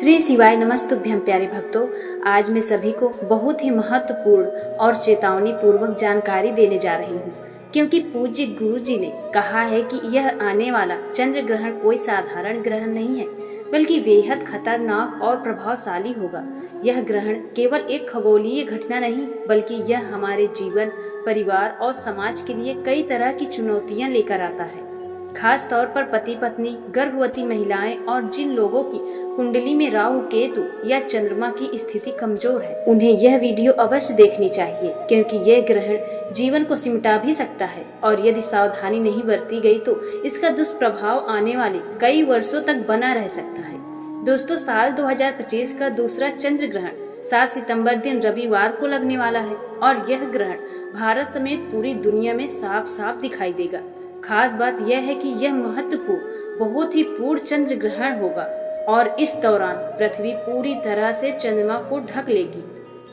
श्री शिवाय नमस्तुभ्यं प्यारे भक्तों। आज मैं सभी को बहुत ही महत्वपूर्ण और चेतावनी पूर्वक जानकारी देने जा रही हूँ, क्योंकि पूज्य गुरु जी ने कहा है कि यह आने वाला चंद्र ग्रहण कोई साधारण ग्रहण नहीं है, बल्कि बेहद खतरनाक और प्रभावशाली होगा। यह ग्रहण केवल एक खगोलीय घटना नहीं, बल्कि यह हमारे जीवन, परिवार और समाज के लिए कई तरह की चुनौतियां लेकर आता है। खास तौर पर पति पत्नी, गर्भवती महिलाएं और जिन लोगों की कुंडली में राहु, केतु या चंद्रमा की स्थिति कमजोर है, उन्हें यह वीडियो अवश्य देखनी चाहिए, क्योंकि यह ग्रहण जीवन को सिमटा भी सकता है और यदि सावधानी नहीं बरती गई तो इसका दुष्प्रभाव आने वाले कई वर्षों तक बना रह सकता है। दोस्तों, साल 2025 का दूसरा चंद्र ग्रहण 7 सितंबर दिन रविवार को लगने वाला है और यह ग्रहण भारत समेत पूरी दुनिया में साफ साफ दिखाई देगा। खास बात यह है कि यह महत्वपूर्ण, बहुत ही पूर्ण चंद्र ग्रहण होगा और इस दौरान पृथ्वी पूरी तरह से चंद्रमा को ढक लेगी।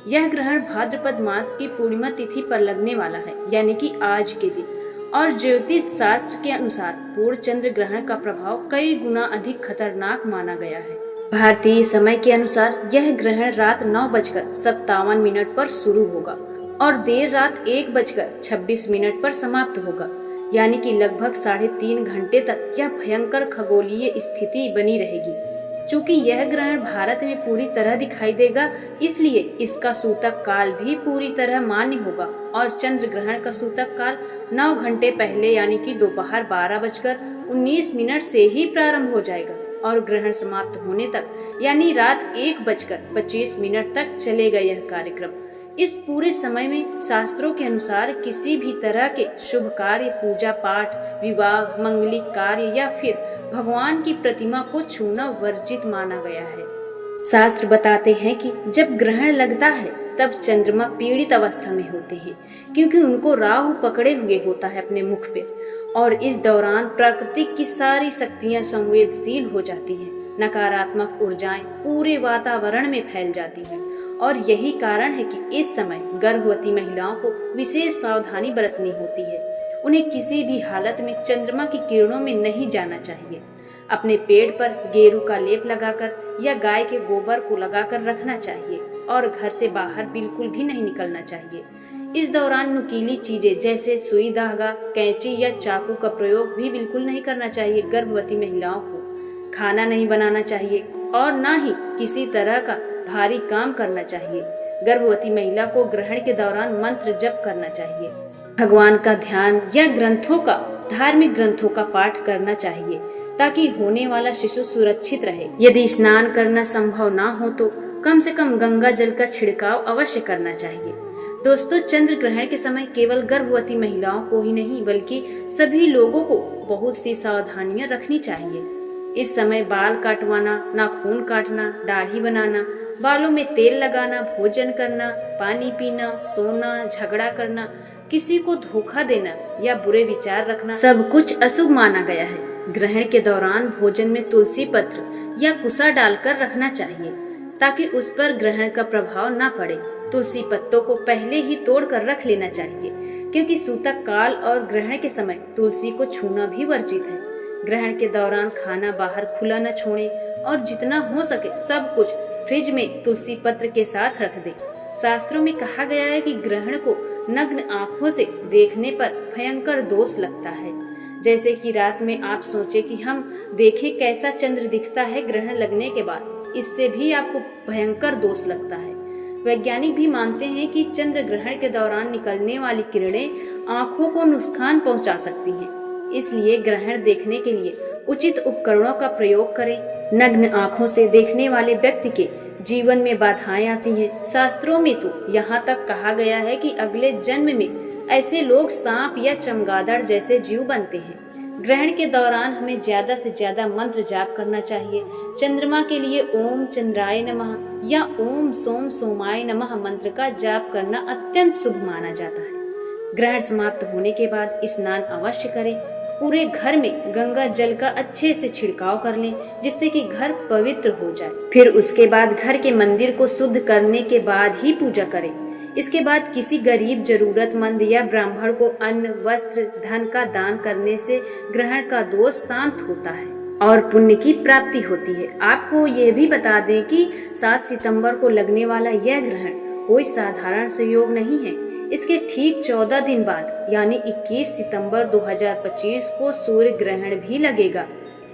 यह ग्रहण भाद्रपद मास की पूर्णिमा तिथि पर लगने वाला है, यानी कि आज के दिन, और ज्योतिष शास्त्र के अनुसार पूर्ण चंद्र ग्रहण का प्रभाव कई गुना अधिक खतरनाक माना गया है। भारतीय समय के अनुसार यह ग्रहण रात 9:57 पर शुरू होगा और देर रात 1:26 पर समाप्त होगा, यानी कि लगभग 3.5 घंटे तक यह भयंकर खगोलीय स्थिति बनी रहेगी। चूंकि यह ग्रहण भारत में पूरी तरह दिखाई देगा, इसलिए इसका सूतक काल भी पूरी तरह मान्य होगा और चंद्र ग्रहण का सूतक काल 9 घंटे पहले, यानी कि दोपहर 12:19 से ही प्रारंभ हो जाएगा और ग्रहण समाप्त होने तक, यानी रात 1:25 तक चलेगा यह कार्यक्रम। इस पूरे समय में शास्त्रों के अनुसार किसी भी तरह के शुभ कार्य, पूजा पाठ, विवाह, मंगलिक कार्य या फिर भगवान की प्रतिमा को छूना वर्जित माना गया है। शास्त्र बताते हैं कि जब ग्रहण लगता है तब चंद्रमा पीड़ित अवस्था में होते हैं, क्योंकि उनको राहु पकड़े हुए होता है अपने मुख पे, और इस दौरान प्रकृति की सारी शक्तियां संवेदनशील हो जाती हैं। नकारात्मक ऊर्जाएं पूरे वातावरण में फैल जाती हैं और यही कारण है कि इस समय गर्भवती महिलाओं को विशेष सावधानी बरतनी होती है। उन्हें किसी भी हालत में चंद्रमा की किरणों में नहीं जाना चाहिए। अपने पेड़ पर गेरू का लेप लगाकर या गाय के गोबर को लगाकर रखना चाहिए और घर से बाहर बिल्कुल भी नहीं निकलना चाहिए। इस दौरान नुकीली चीजें जैसे सुई, धागा, कैंची या चाकू का प्रयोग भी बिल्कुल नहीं करना चाहिए। गर्भवती महिलाओं को खाना नहीं बनाना चाहिए और न ही किसी तरह का भारी काम करना चाहिए। गर्भवती महिला को ग्रहण के दौरान मंत्र जप करना चाहिए, भगवान का ध्यान या धार्मिक ग्रंथों का पाठ करना चाहिए, ताकि होने वाला शिशु सुरक्षित रहे। यदि स्नान करना संभव ना हो तो कम से कम गंगा जल का छिड़काव अवश्य करना चाहिए। दोस्तों, चंद्र ग्रहण के समय केवल गर्भवती महिलाओं को ही नहीं, बल्कि सभी लोगों को बहुत सी सावधानियां रखनी चाहिए। इस समय बाल काटवाना, नाखून काटना, दाढ़ी बनाना, बालों में तेल लगाना, भोजन करना, पानी पीना, सोना, झगड़ा करना, किसी को धोखा देना या बुरे विचार रखना सब कुछ अशुभ माना गया है। ग्रहण के दौरान भोजन में तुलसी पत्र या कुसा डालकर रखना चाहिए, ताकि उस पर ग्रहण का प्रभाव न पड़े। तुलसी पत्तों को पहले ही तोड़ कर रख लेना चाहिए, क्योंकि सूतक काल और ग्रहण के समय तुलसी को छूना भी वर्जित है। ग्रहण के दौरान खाना बाहर खुला न छोड़ें और जितना हो सके सब कुछ फ्रिज में तुलसी पत्र के साथ रख दें। शास्त्रों में कहा गया है कि ग्रहण को नग्न आंखों से देखने पर भयंकर दोष लगता है। जैसे कि रात में आप सोचे कि हम देखें कैसा चंद्र दिखता है ग्रहण लगने के बाद, इससे भी आपको भयंकर दोष लगता है। वैज्ञानिक भी मानते हैं कि चंद्र ग्रहण के दौरान निकलने वाली किरणें आंखों को नुकसान पहुंचा सकती हैं, इसलिए ग्रहण देखने के लिए उचित उपकरणों का प्रयोग करें। नग्न आंखों से देखने वाले व्यक्ति के जीवन में बाधाएं आती हैं। शास्त्रों में तो यहाँ तक कहा गया है कि अगले जन्म में ऐसे लोग सांप या चमगादड़ जैसे जीव बनते हैं। ग्रहण के दौरान हमें ज्यादा से ज्यादा मंत्र जाप करना चाहिए। चंद्रमा के लिए ओम चंद्राय नमः या ओम सोम सोमाय नमः मंत्र का जाप करना अत्यंत शुभ माना जाता है। ग्रहण समाप्त होने के बाद स्नान अवश्य करें। पूरे घर में गंगा जल का अच्छे से छिड़काव कर लें, जिससे कि घर पवित्र हो जाए। फिर उसके बाद घर के मंदिर को शुद्ध करने के बाद ही पूजा करें। इसके बाद किसी गरीब, जरूरतमंद या ब्राह्मण को अन्न, वस्त्र, धन का दान करने से ग्रहण का दोष शांत होता है। और पुण्य की प्राप्ति होती है। आपको यह भी बता दें कि 7 सितंबर को लगने वाला यह ग्रहण कोई साधारण संयोग नहीं है। इसके ठीक 14 दिन बाद यानी 21 सितंबर 2025 को सूर्य ग्रहण भी लगेगा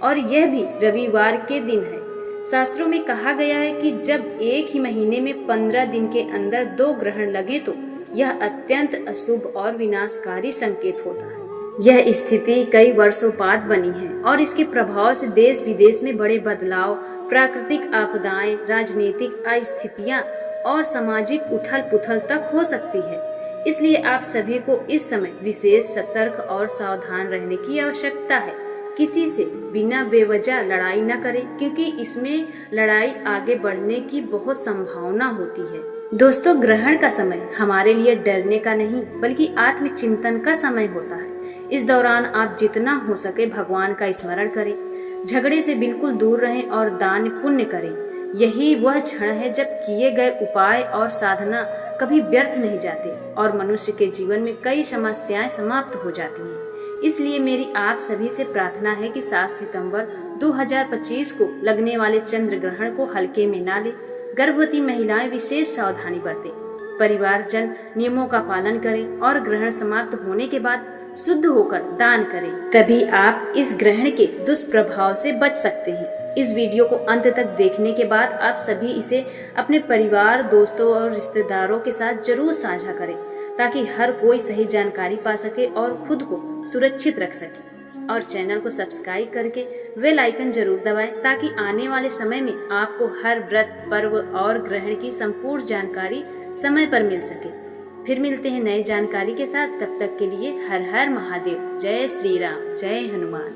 और यह भी रविवार के दिन है। शास्त्रों में कहा गया है कि जब एक ही महीने में 15 दिन के अंदर 2 ग्रहण लगे तो यह अत्यंत अशुभ और विनाशकारी संकेत होता है। यह स्थिति कई वर्षों बाद बनी है और इसके प्रभाव से देश विदेश में बड़े बदलाव, प्राकृतिक आपदाएं, राजनीतिक अस्थितियां और सामाजिक उथल पुथल तक हो सकती है। इसलिए आप सभी को इस समय विशेष सतर्क और सावधान रहने की आवश्यकता है। किसी से बिना बेवजह लड़ाई न करें, क्योंकि इसमें लड़ाई आगे बढ़ने की बहुत संभावना होती है। दोस्तों, ग्रहण का समय हमारे लिए डरने का नहीं बल्कि आत्मचिंतन का समय होता है। इस दौरान आप जितना हो सके भगवान का स्मरण करें, झगड़े से बिल्कुल दूर रहें और दान पुण्य करें। यही वह क्षण है जब किए गए उपाय और साधना कभी व्यर्थ नहीं जाते और मनुष्य के जीवन में कई समस्याएं समाप्त हो जाती हैं। इसलिए मेरी आप सभी से प्रार्थना है कि 7 सितंबर 2025 को लगने वाले चंद्र ग्रहण को हल्के में ना ले। गर्भवती महिलाएं विशेष सावधानी बरतें, परिवारजन नियमों का पालन करें और ग्रहण समाप्त होने के बाद शुद्ध होकर दान करें। तभी आप इस ग्रहण के दुष्प्रभाव से बच सकते हैं। इस वीडियो को अंत तक देखने के बाद आप सभी इसे अपने परिवार, दोस्तों और रिश्तेदारों के साथ जरूर साझा करें ताकि हर कोई सही जानकारी पा सके और खुद को सुरक्षित रख सके। और चैनल को सब्सक्राइब करके बेल आइकन जरूर दबाएं ताकि आने वाले समय में आपको हर व्रत, पर्व और ग्रहण की संपूर्ण जानकारी समय पर मिल सके। फिर मिलते हैं नई जानकारी के साथ। तब तक के लिए हर हर महादेव। जय श्री राम, जय हनुमान।